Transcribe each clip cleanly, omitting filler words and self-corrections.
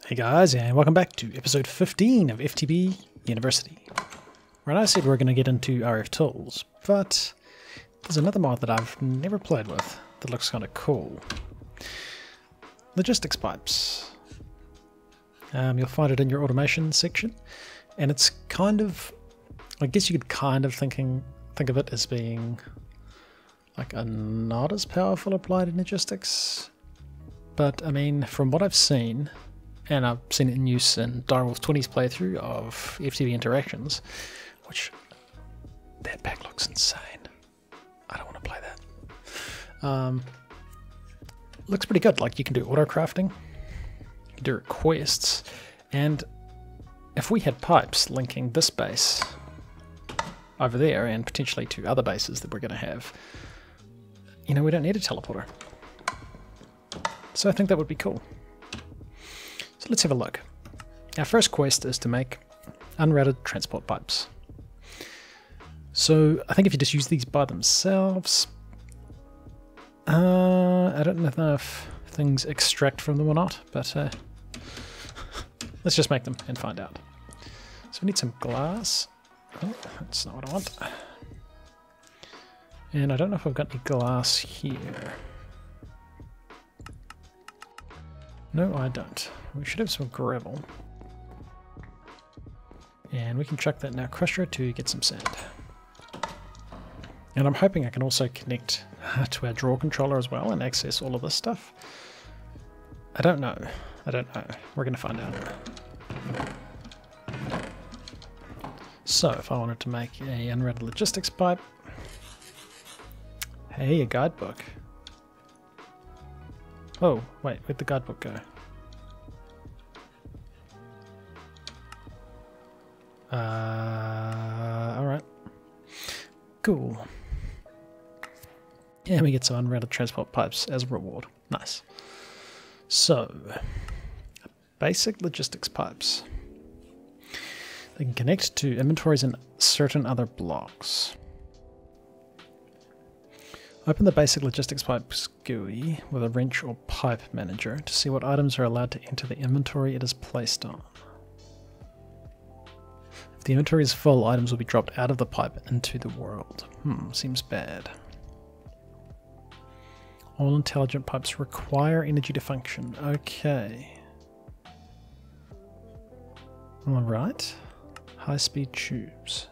Hey guys, and welcome back to episode 15 of FTB University. Right, I said we're going to get into RF tools, but there's another mod that I've never played with that looks kind of cool. Logistics pipes. You'll find it in your automation section, and it's kind of, I guess you could kind of think of it as being like a not as powerful applied logistics, but I mean, from what I've seen, and I've seen it in use in Direwolf 20's playthrough of FTB Interactions, which, that pack looks insane. I don't want to play that. Looks pretty good. Like, you can do auto crafting, you can do requests, and if we had pipes linking this base over there and potentially to other bases that we're going to have, you know, we don't need a teleporter. So I think that would be cool. So let's have a look. Our first quest is to make unrouted transport pipes. So I think if you just use these by themselves, I don't know if things extract from them or not, but let's just make them and find out. So we need some glass. Oh, that's not what I want. And I don't know if I've got any glass here. No, I don't. We should have some gravel. And we can chuck that in our crusher to get some sand. And I'm hoping I can also connect to our draw controller as well and access all of this stuff. I don't know. I don't know. We're going to find out. So, if I wanted to make a unrouted logistics pipe... Hey, a guidebook. Oh, wait, where'd the guidebook go? Alright. Cool. And we get some unrouted transport pipes as a reward. Nice. So, basic logistics pipes. They can connect to inventories and certain other blocks. Open the basic logistics pipes GUI with a wrench or pipe manager to see what items are allowed to enter the inventory it is placed on. If the inventory is full, items will be dropped out of the pipe into the world. Seems bad. All intelligent pipes require energy to function. Okay. Alright. High-speed tubes.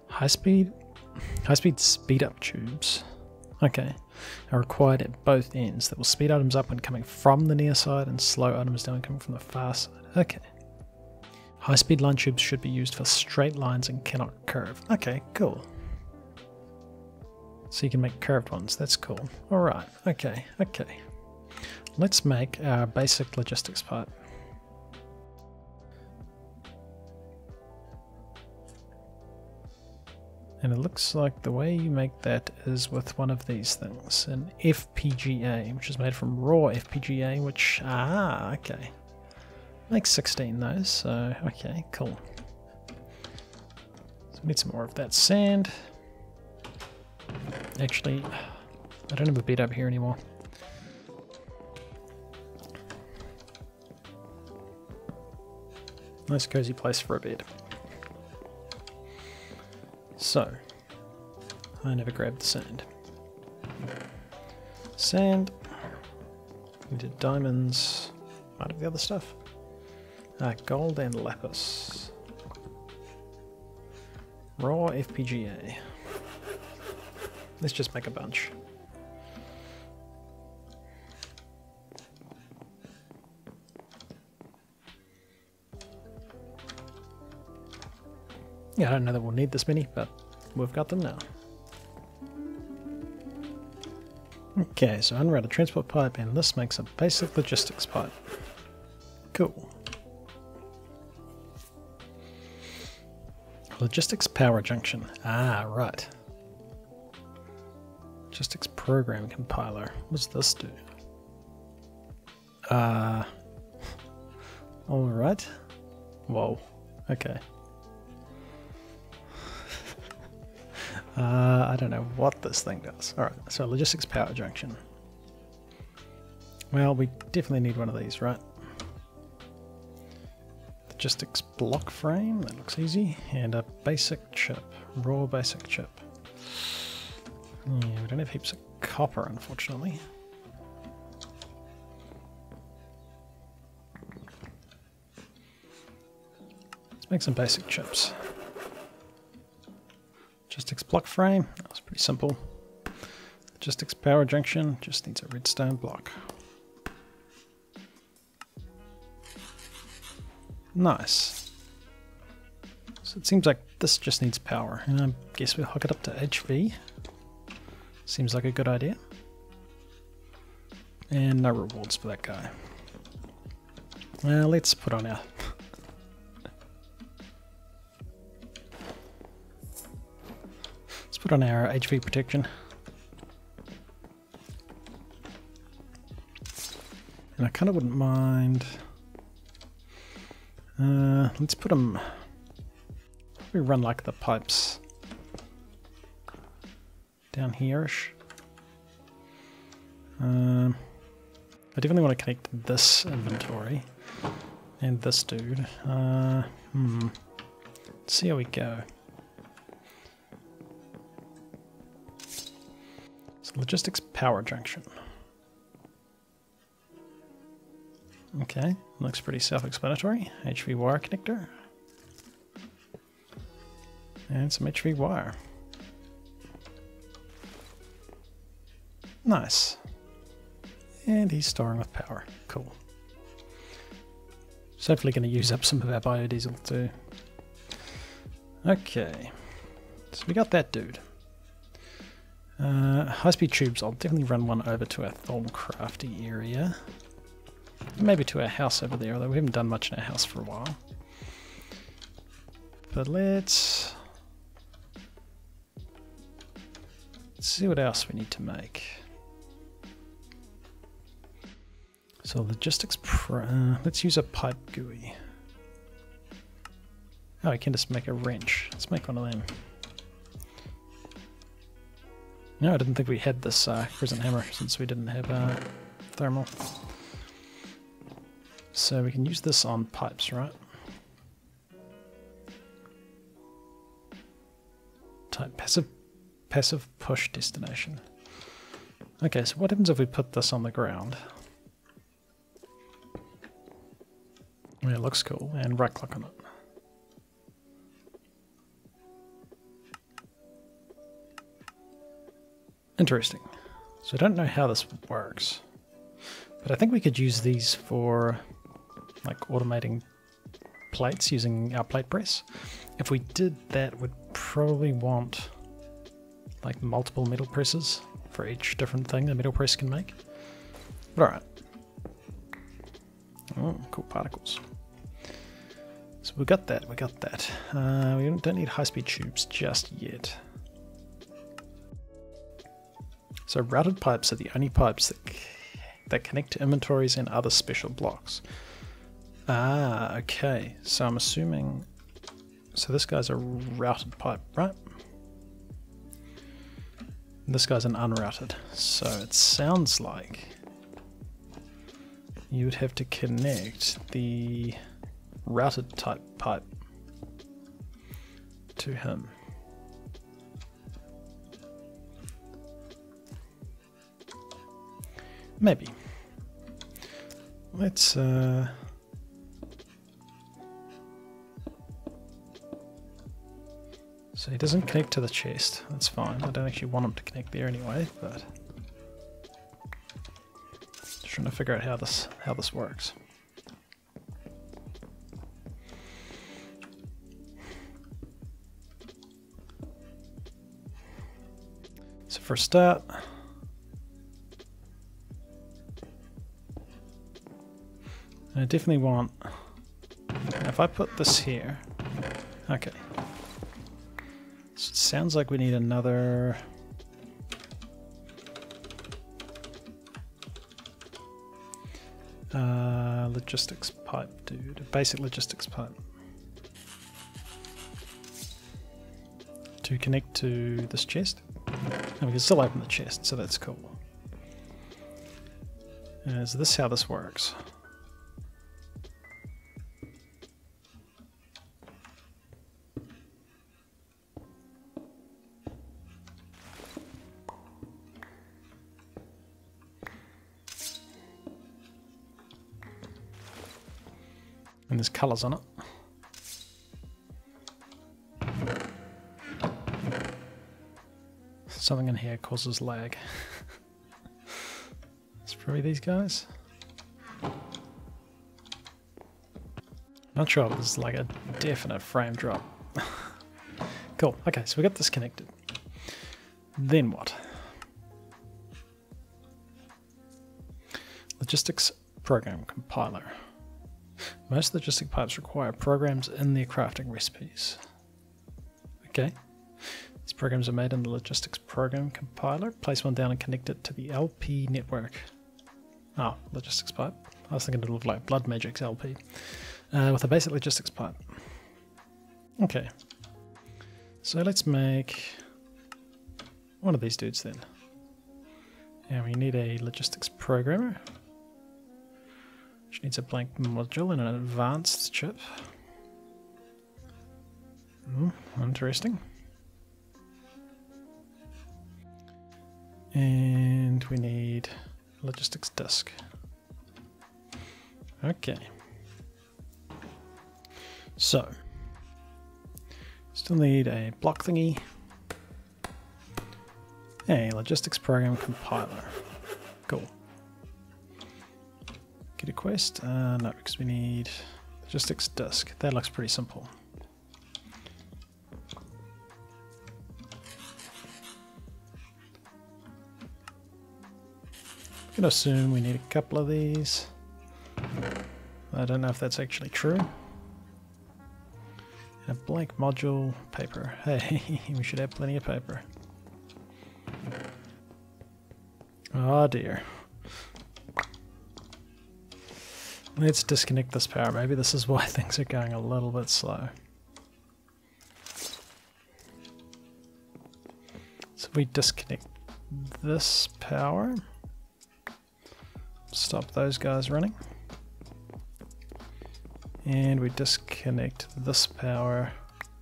High-speed speed-up tubes, okay, are required at both ends that will speed items up when coming from the near side and slow items down coming from the far side. Okay. High-speed line tubes should be used for straight lines and cannot curve. Okay, cool. So you can make curved ones. That's cool. Alright, okay. Let's make our basic logistics pipe. And it looks like the way you make that is with one of these things, an FPGA, which is made from raw FPGA, which, okay. Makes 16 those, so, okay, cool. So we need some more of that sand. Actually, I don't have a bed up here anymore. Nice cozy place for a bed. So, I never grabbed the sand. Sand. We did diamonds. Might have the other stuff. Gold and lapis. Raw FPGA. Let's just make a bunch. Yeah, I don't know that we'll need this many, but we've got them now. Okay, so unrouted transport pipe, and this makes a basic logistics pipe. Cool. Logistics power junction. Right. Logistics program compiler. What does this do? Alright. Whoa. Okay. I don't know what this thing does. Alright, so logistics power junction. Well, we definitely need one of these, right? Logistics block frame, that looks easy, and a basic chip, raw basic chip. Yeah, we don't have heaps of copper, unfortunately. Let's make some basic chips. Logistics block frame, that was pretty simple. Logistics power junction, just needs a redstone block. Nice. So it seems like this just needs power, and I guess we'll hook it up to HV. Seems like a good idea. And no rewards for that guy. Well, let's put on our... let's put on our HV protection. And I kind of wouldn't mind... let's put them... we run like the pipes down here-ish. I definitely want to connect this inventory and this dude. Let's see how we go. So logistics power junction. Okay, looks pretty self-explanatory. HV wire connector. And some HV wire. Nice. And he's storing with power. Cool. So hopefully going to use up some of our biodiesel too. Okay. So we got that dude. High-speed tubes, I'll definitely run one over to our Thaumcrafty area. Maybe to our house over there, although we haven't done much in our house for a while. But let's see what else we need to make. So logistics, let's use a pipe GUI. Oh, I can just make a wrench. Let's make one of them. No, I didn't think we had this crescent hammer since we didn't have thermal. So we can use this on pipes, right? Type passive push destination. Okay, so what happens if we put this on the ground? Yeah, it looks cool, and right click on it. Interesting. So I don't know how this works, but I think we could use these for like automating plates using our plate press. If we did that, we'd probably want like multiple metal presses for each different thing the metal press can make. But alright. Oh, cool particles. So we got that, we got that. We don't need high-speed tubes just yet. So routed pipes are the only pipes that connect to inventories and other special blocks. Ah, okay. So I'm assuming... so this guy's a routed pipe, right? And this guy's an unrouted. So it sounds like you would have to connect the routed type pipe to him. Maybe. Let's so he doesn't connect to the chest. That's fine. I don't actually want him to connect there anyway, but just trying to figure out how this works. So for a start, I definitely want, if I put this here, okay. So it sounds like we need another, logistics pipe, dude, a basic logistics pipe. To connect to this chest. And we can still open the chest, so that's cool. Is this how this works? And there's colours on it. Something in here causes lag. It's probably these guys. Not sure if this is like a definite frame drop. Cool. Okay, so we got this connected. Then what? Logistics program compiler. Most logistic pipes require programs in their crafting recipes. Okay. These programs are made in the logistics program compiler. Place one down and connect it to the LP network. Oh, logistics pipe. I was thinking it looked like Blood Magic's LP. With a basic logistics pipe. Okay. So let's make one of these dudes then. And we need a logistics programmer. Which needs a blank module and an advanced chip. Interesting. And we need a logistics disk. Okay. So, still need a block thingy. A logistics program compiler. Cool. Get a quest? No, because we need logistics disk. That looks pretty simple. I'm going to assume we need a couple of these. I don't know if that's actually true. A blank module, paper. Hey, we should have plenty of paper. Oh dear. Let's disconnect this power. Maybe this is why things are going a little bit slow. So we disconnect this power. Stop those guys running. And we disconnect this power.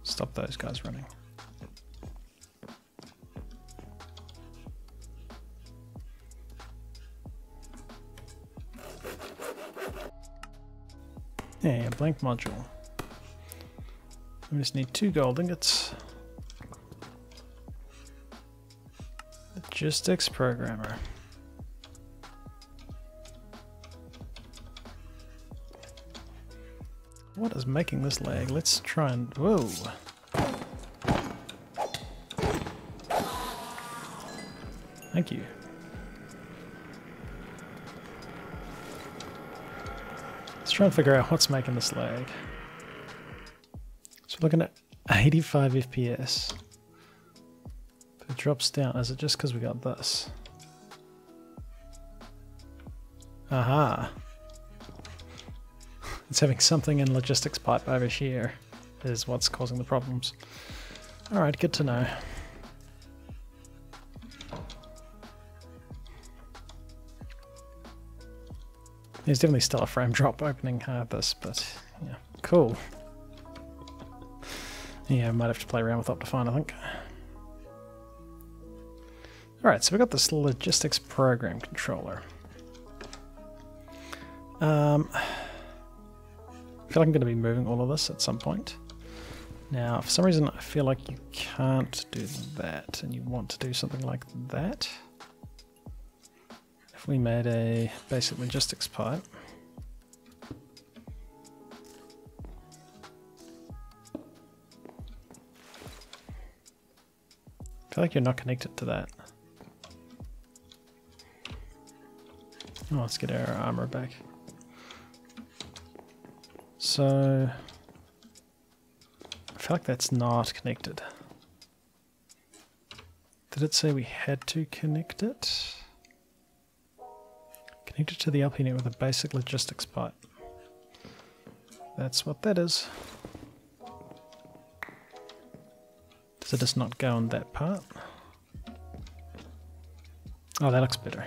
Stop those guys running. Yeah, blank module. We just need 2 gold ingots. Logistics programmer. What is making this lag? Let's try and... Whoa! Thank you. Let's try and figure out what's making this lag. So we're looking at 85 FPS. But it drops down. Is it just because we got this? Aha! It's having something in logistics pipe over here is what's causing the problems. Alright, good to know. There's definitely still a frame drop opening this, but yeah, cool. Yeah, I might have to play around with Optifine, I think. Alright, so we got this logistics program controller. I feel like I'm going to be moving all of this at some point. Now, for some reason, I feel like you can't do that, and you want to do something like that. If we made a basic logistics pipe. I feel like you're not connected to that. Oh, let's get our armor back. So, I feel like that's not connected. Did it say we had to connect it? Connect it to the LP net with a basic logistics pipe. That's what that is. Does it just not go on that part? Oh, that looks better.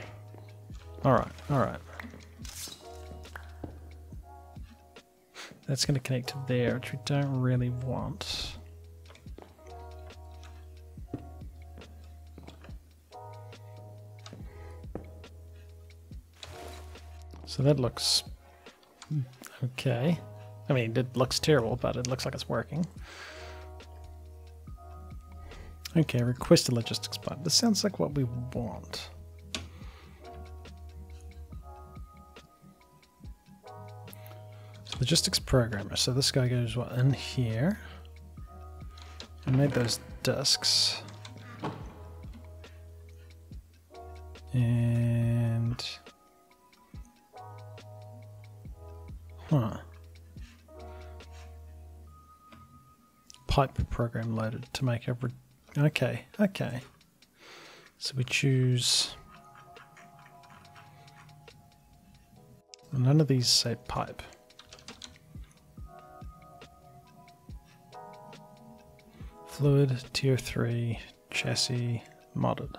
Alright, alright. That's going to connect to there, which we don't really want. So that looks okay. I mean, it looks terrible, but it looks like it's working. Okay, request a logistics pipe. This sounds like what we want. Logistics programmer. So this guy goes what, in here. I made those discs. And pipe program loaded to make every. Okay. So we choose. None of these say pipe. Fluid, tier 3, chassis, modded.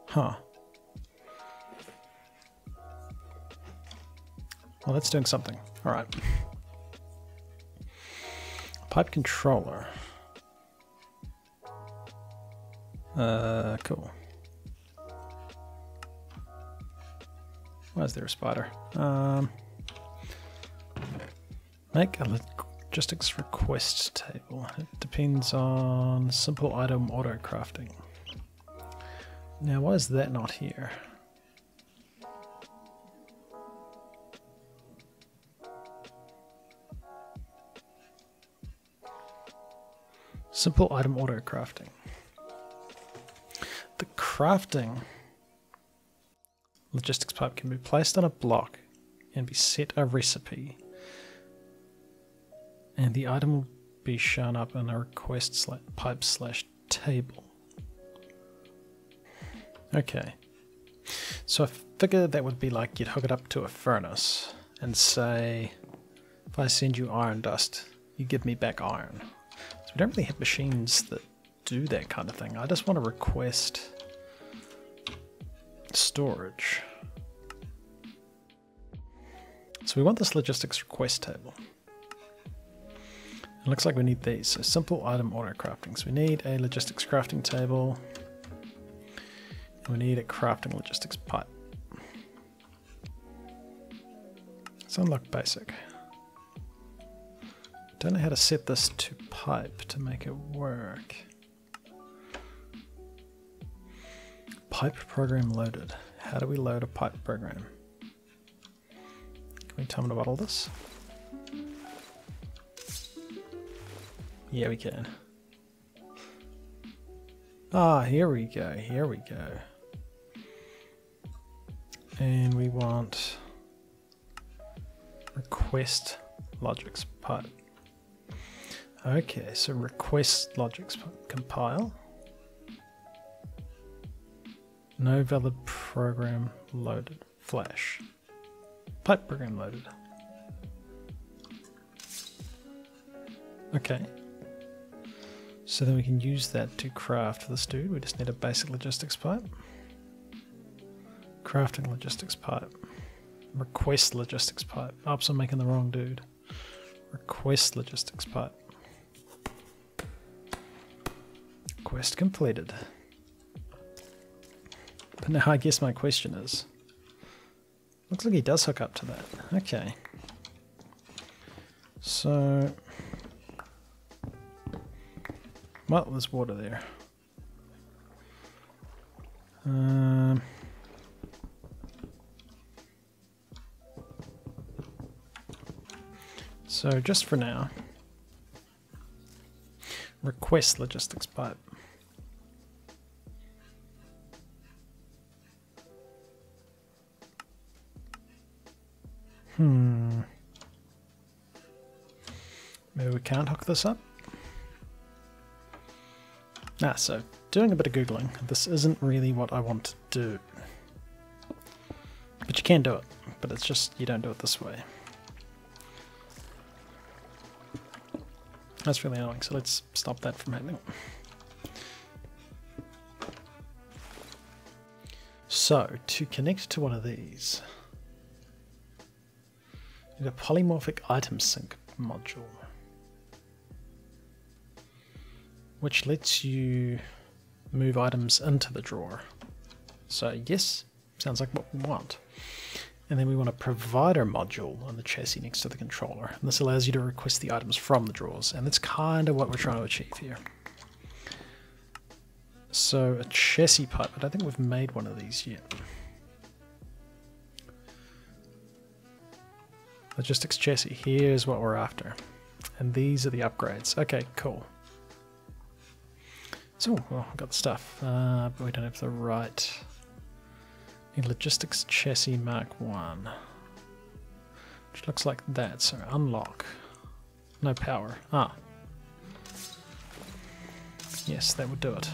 Huh. Well, that's doing something. Alright. Pipe controller. Cool. Why is there a spider? Make a logistics request table. It depends on simple item auto crafting. Now, why is that not here? Simple item auto crafting. The crafting logistics pipe can be placed on a block and be set a recipe. And the item will be shown up in a request pipe / table. Okay. So I figured that would be like you'd hook it up to a furnace and say, if I send you iron dust, you give me back iron. So we don't really have machines that do that kind of thing. I just want to request storage. So we want this logistics request table. It looks like we need these. So simple item auto crafting. So we need a logistics crafting table. And we need a crafting logistics pipe. Let's unlock basic. Don't know how to set this to pipe to make it work. Pipe program loaded. How do we load a pipe program? Can we tell me to bottle this? Yeah, we can. Ah, here we go, here we go. And we want request logics pipe. Okay, so request logics compile. No valid program loaded. Flash. Pipe program loaded. Okay. So then we can use that to craft this dude. We just need a basic logistics pipe. Crafting logistics pipe. Request logistics pipe. Oops, I'm making the wrong dude. Request logistics pipe. Quest completed. But now I guess my question is, looks like he does hook up to that. Okay. So, well, there's water there. So just for now, request logistics pipe. Maybe we can't hook this up. So doing a bit of Googling, this isn't really what I want to do. But you can do it, but it's just you don't do it this way. That's really annoying, so let's stop that from happening. So, to connect to one of these, Need a polymorphic item sync module, which lets you move items into the drawer. So yes, sounds like what we want. And then we want a provider module on the chassis next to the controller. And this allows you to request the items from the drawers. And that's kind of what we're trying to achieve here. So a chassis pipe, I don't think we've made one of these yet. Logistics chassis, here's what we're after. And these are the upgrades. Okay, cool. So, well, I've got the stuff, but we don't have the right. Need logistics chassis Mark 1, which looks like that. So unlock. No power. Ah. Yes, that would do it.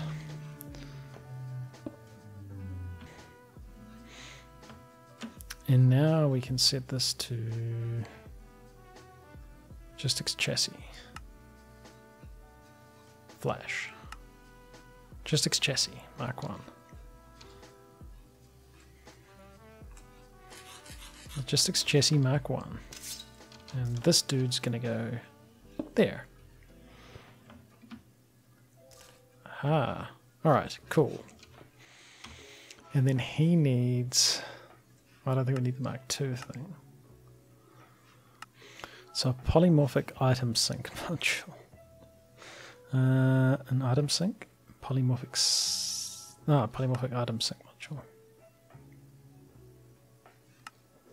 And now we can set this to logistics chassis. Flash. Logistics chassis, Mark 1. Logistics chassis Mark 1. And this dude's gonna go there. Aha. Alright, cool. And then he needs... I don't think we need the Mark II thing. So a polymorphic item sync module. An item sync? Polymorphic item sync module.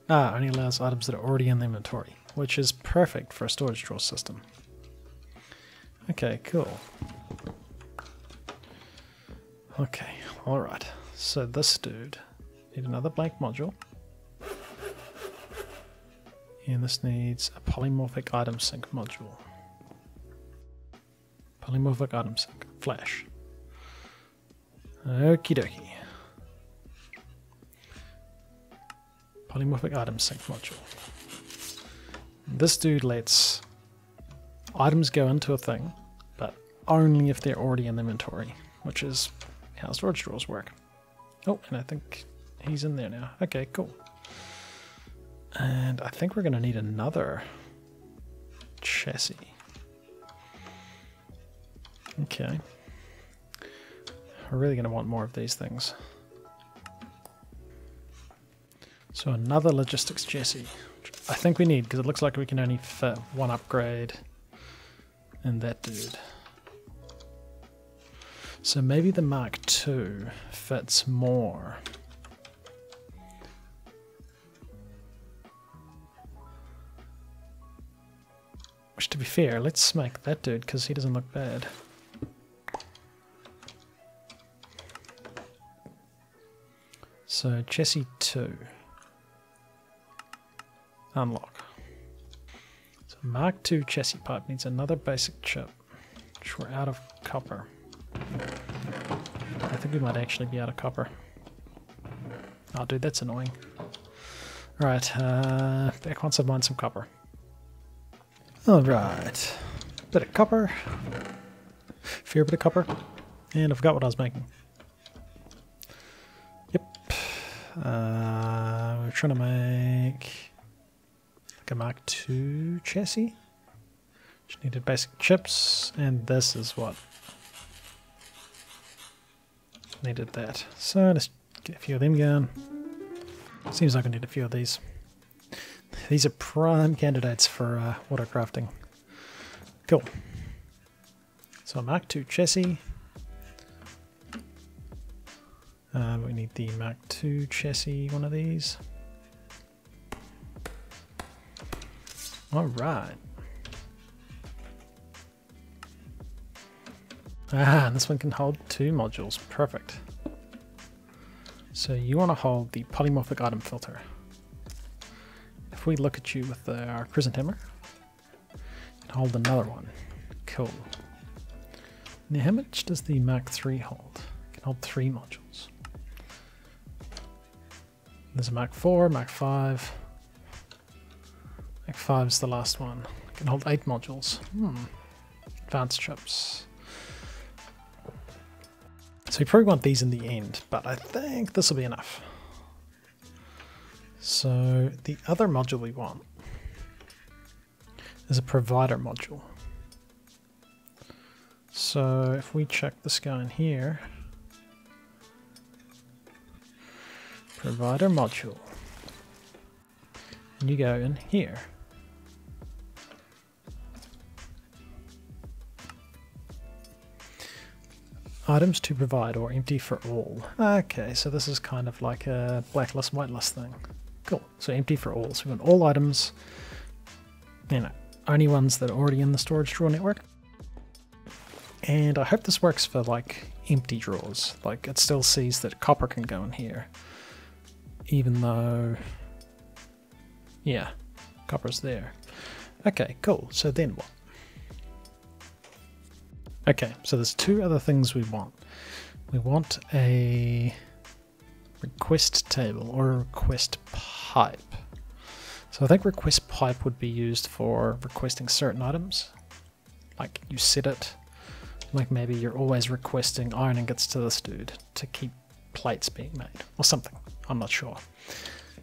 Only allows items that are already in the inventory, which is perfect for a storage drawer system. Okay, cool. Okay, alright. So this dude needs another blank module. And this needs a polymorphic item sync module. Polymorphic item sync. Flash. Okie dokie. Polymorphic item sync module. This dude lets items go into a thing, but only if they're already in the inventory, which is how storage drawers work. Oh, and I think he's in there now. Okay, cool. And I think we're going to need another chassis. Okay. We're really going to want more of these things. So another logistics chassis, which I think we need because it looks like we can only fit one upgrade in that dude. So maybe the Mark II fits more. Which, to be fair, let's make that dude because he doesn't look bad. So chassis 2. Unlock. So Mark II chassis pipe needs another basic chip, which we're out of copper. I think we might actually be out of copper. Oh dude, that's annoying. Alright, back once I've mined some copper. Alright, bit of copper, fair bit of copper, and I forgot what I was making. Yep, we're trying to make like a Mark II chassis, which needed basic chips, and this is what needed that. So let's get a few of them going. Seems like I need a few of these. These are prime candidates for water crafting. Cool. So a Mark II chassis. We need the Mark II chassis, one of these. Alright. And this one can hold 2 modules. Perfect. So you want to hold the polymorphic item filter. If we look at you with our crescent hammer, you can hold another one. Cool. Now how much does the Mark III hold? It can hold 3 modules. There's a Mark IV, Mark V. Mark V is the last one. It can hold 8 modules. Advanced chips. So you probably want these in the end, but I think this will be enough. So the other module we want is a provider module. So if we check this guy in here, provider module, and you go in here. Items to provide or empty for all. Okay, so this is kind of like a blacklist, whitelist thing. Cool, so empty for all. So we want all items, you know, only ones that are already in the storage drawer network. And I hope this works for like empty drawers. Like it still sees that copper can go in here. Even though, yeah, copper's there. Okay, cool, so then what? Okay, so there's two other things we want. We want a request table or a request pipe. So I think request pipe would be used for requesting certain items. Like you set it, like maybe you're always requesting iron ingots to this dude to keep plates being made or something. I'm not sure.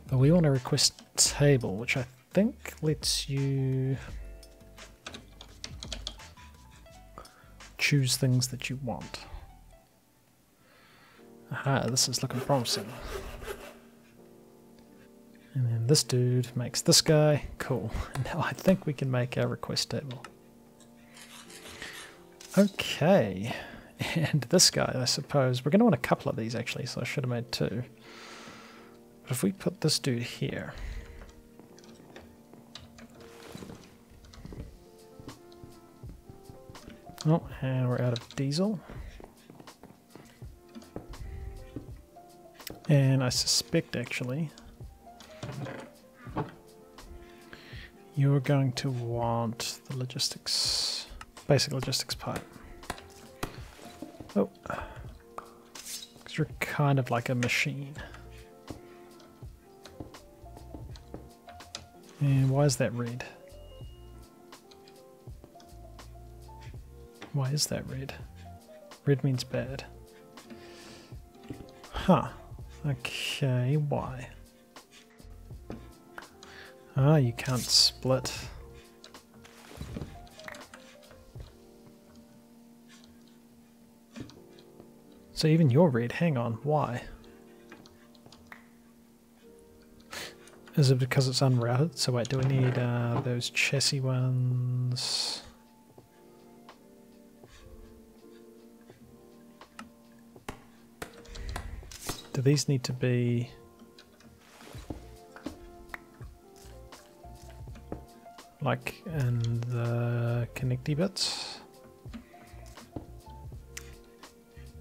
But we want a request table, which I think lets you choose things that you want. Aha, this is looking promising. And then this dude makes this guy. Cool. And now I think we can make our request table. Okay. And this guy, I suppose, we're going to want a couple of these actually, so I should have made two. But if we put this dude here, oh, and we're out of diesel. And I suspect actually you're going to want the logistics, basic logistics pipe. Oh, because you're kind of like a machine. And why is that red? Why is that red? Red means bad. Huh. Okay, why? Ah, you can't split. So even you're red, hang on, why? Is it because it's unrouted? So wait, do we need those chassis ones? Do these need to be like in the connecty bits?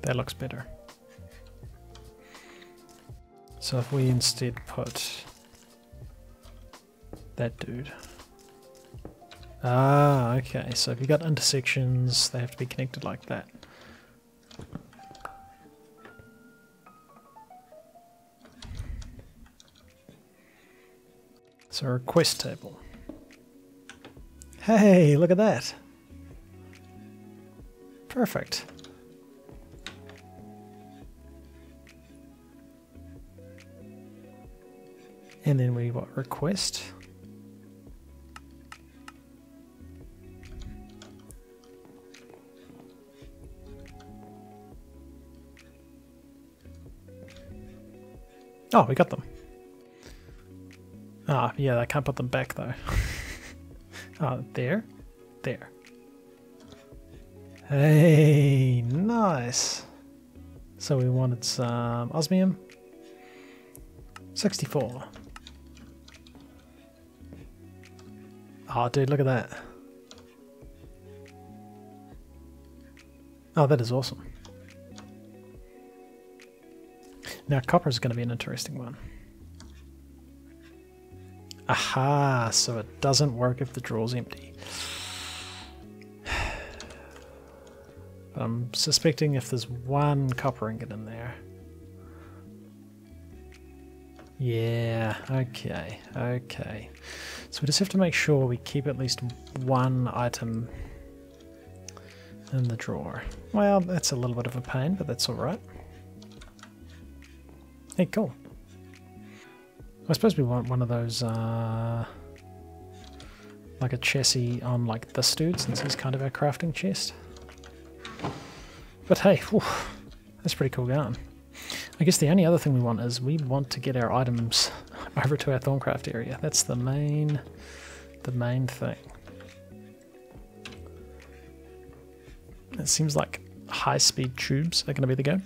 That looks better. So if we instead put that dude. Ah, okay. So if you got intersections, they have to be connected like that. So a request table. Hey, look at that. Perfect. And then we what, request. Oh, we got them. Ah, yeah, I can't put them back though. There. There. Hey, nice. So we wanted some osmium. 64. Oh, dude, look at that. Oh, that is awesome. Now, copper is going to be an interesting one. Aha, so it doesn't work if the drawer's empty. But I'm suspecting if there's one copper ingot in there. Yeah, okay, okay. So we just have to make sure we keep at least one item in the drawer. Well, that's a little bit of a pain, but that's alright. Hey, cool. I suppose we want one of those like a chassis on like this dude, since he's kind of our crafting chest. But hey, whew, that's pretty cool going. I guess the only other thing we want is we want to get our items over to our Thaumcraft area. That's the main thing. It seems like high-speed tubes are going to be the go.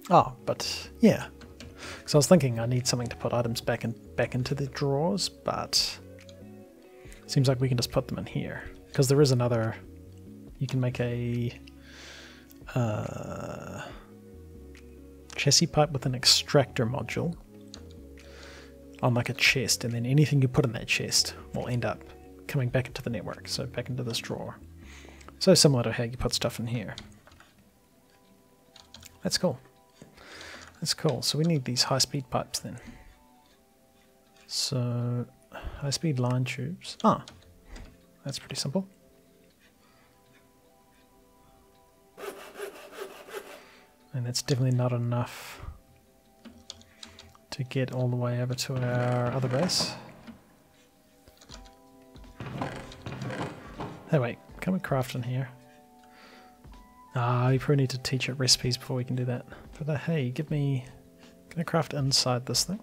Oh, but yeah. Because I was thinking I need something to put items back into the drawers, but it seems like we can just put them in here. Because there is another... You can make a chassis pipe with an extractor module on like a chest, and then anything you put in that chest will end up coming back into the network, so back into this drawer. So similar to how you put stuff in here. That's cool. That's cool. So we need these high-speed pipes then. So high-speed line tubes. Ah, that's pretty simple. And that's definitely not enough to get all the way over to our other base. Hey, wait, can we craft in here? Ah, we probably need to teach it recipes before we can do that. But hey, can I craft inside this thing?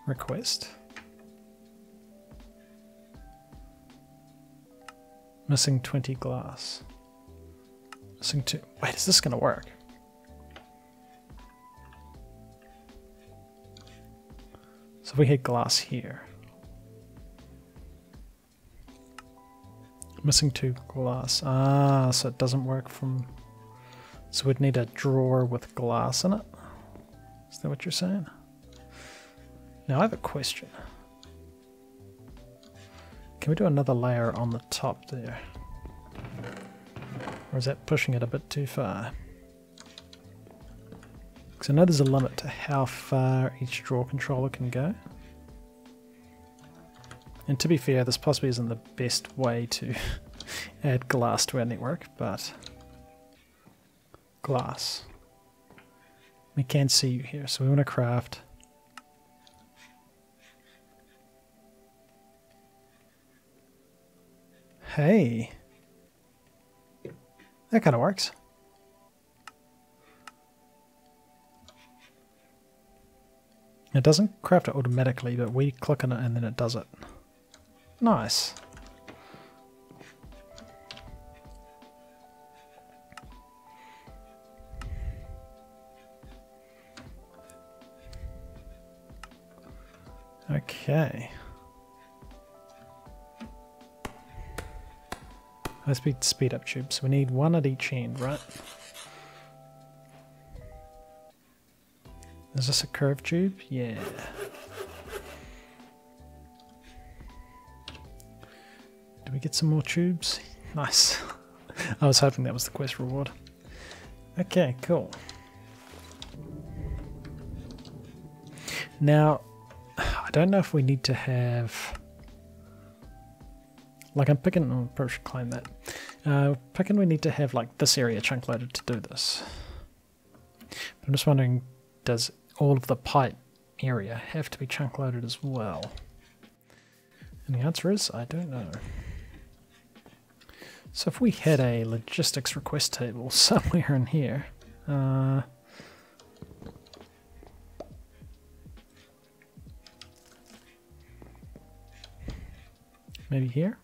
Request. Missing 20 glass. Missing 2. Wait, is this going to work? So if we hit glass here. Missing 2 glass. Ah, so it doesn't work from... So we'd need a drawer with glass in it? Is that what you're saying? Now I have a question. Can we do another layer on the top there? Or is that pushing it a bit too far? Because I know there's a limit to how far each drawer controller can go. And to be fair, this possibly isn't the best way to add glass to our network, but glass. We can see you here, so we want to craft hey, that kind of works. It doesn't craft it automatically, but we click on it and then it does it. Nice. Okay. High-speed speed-up tubes. We need one at each end, right? Is this a curved tube? Yeah. Do we get some more tubes? Nice. I was hoping that was the quest reward. Okay, cool. Now, I don't know if we need to have... Like I'm picking, I probably should claim that. Picking we need to have like this area chunk loaded to do this. But I'm just wondering, does all of the pipe area have to be chunk loaded as well? And the answer is, I don't know. So if we had a logistics request table somewhere in here, maybe here?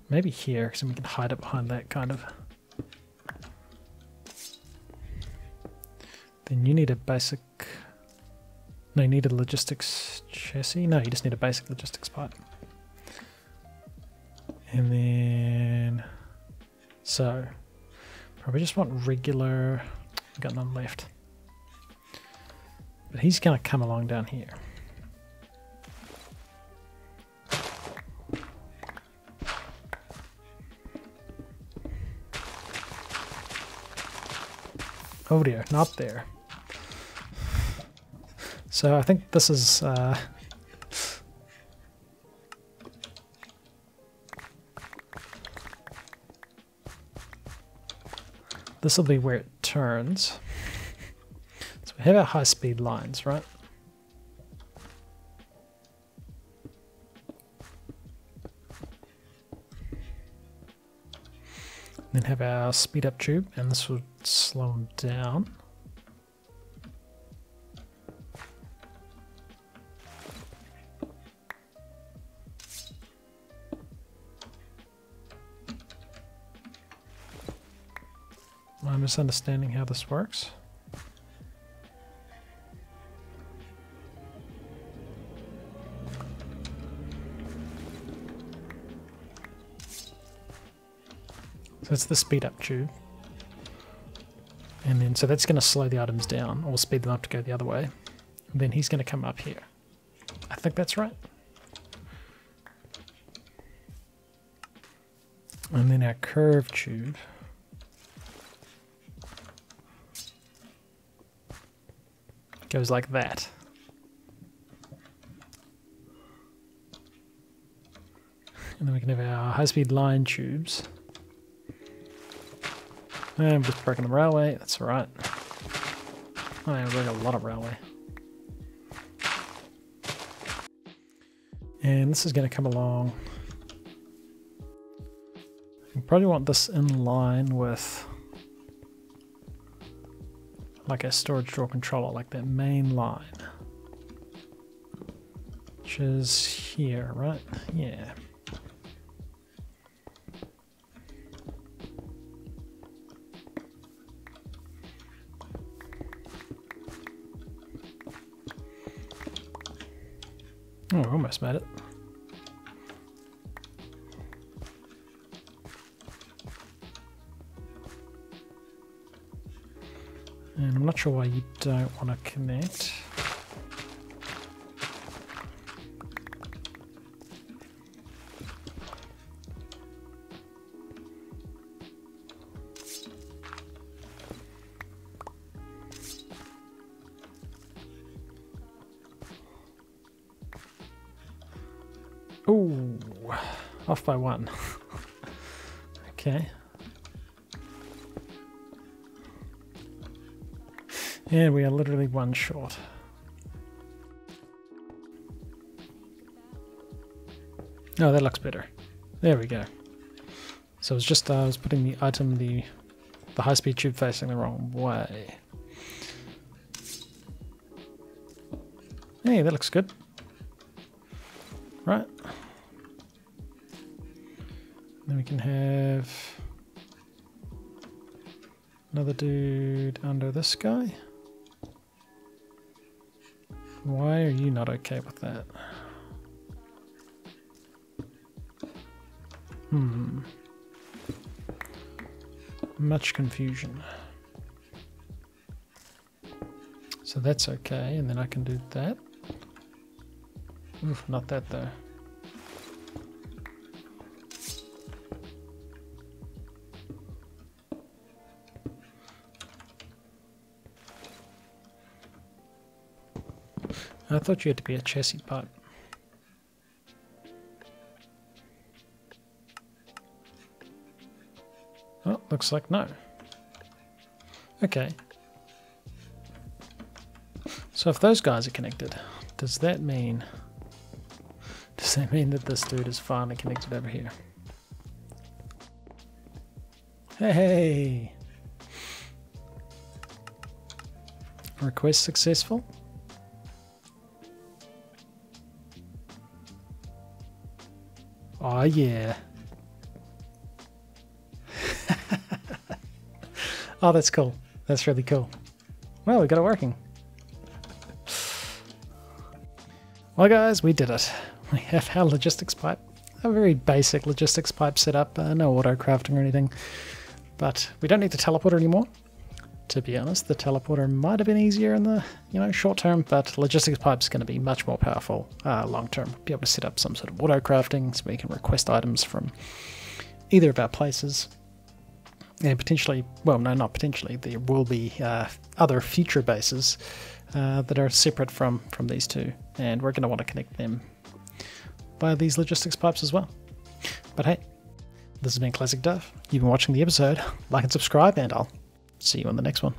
Maybe here, because we can hide it behind that kind of. Then you need a basic... No, you need a logistics chassis. No, you just need a basic logistics pipe. And then... So, probably just want regular... We've got none left. But he's going to come along down here. Oh dear, not there. So I think this is this will be where it turns. So we have our high-speed lines, right? Then have our speed-up tube, and this will slow them down. I'm misunderstanding how this works. So it's the speed up tube. And then, so that's going to slow the items down, or speed them up to go the other way. And then he's going to come up here. I think that's right. And then our curve tube. Goes like that. And then we can have our high-speed line tubes. And I'm just broken the railway, that's alright. Oh yeah, we've got a lot of railway. And this is going to come along. You probably want this in line with like a storage drawer controller, like that main line. Which is here, right? Yeah. Oh, we almost made it. And I'm not sure why you don't want to connect. Ooh, off by one. Okay. And we are literally one short. Oh, that looks better. There we go. So it's just I was putting the item, the high-speed tube facing the wrong way. Hey, that looks good. Right. Then we can have another dude under this guy. Why are you not okay with that? Much confusion. So that's okay, and then I can do that. Oof, not that though. I thought you had to be a chassis pipe. Oh, looks like no. Okay. So if those guys are connected, does that mean that this dude is finally connected over here? Hey! Request successful? Oh yeah. Oh, that's cool. That's really cool. Well, we got it working. Well guys, we did it. We have our logistics pipe. A very basic logistics pipe setup, no auto crafting or anything. But we don't need the teleporter anymore. To be honest, the teleporter might have been easier in the short term, but logistics pipe's going to be much more powerful long term. Be able to set up some sort of auto crafting so we can request items from either of our places. And potentially, well, no, not potentially, there will be other future bases that are separate from these two, and we're going to want to connect them via these logistics pipes as well. But hey, this has been ClassicDuff. You've been watching the episode. Like and subscribe, and I'll See you on the next one.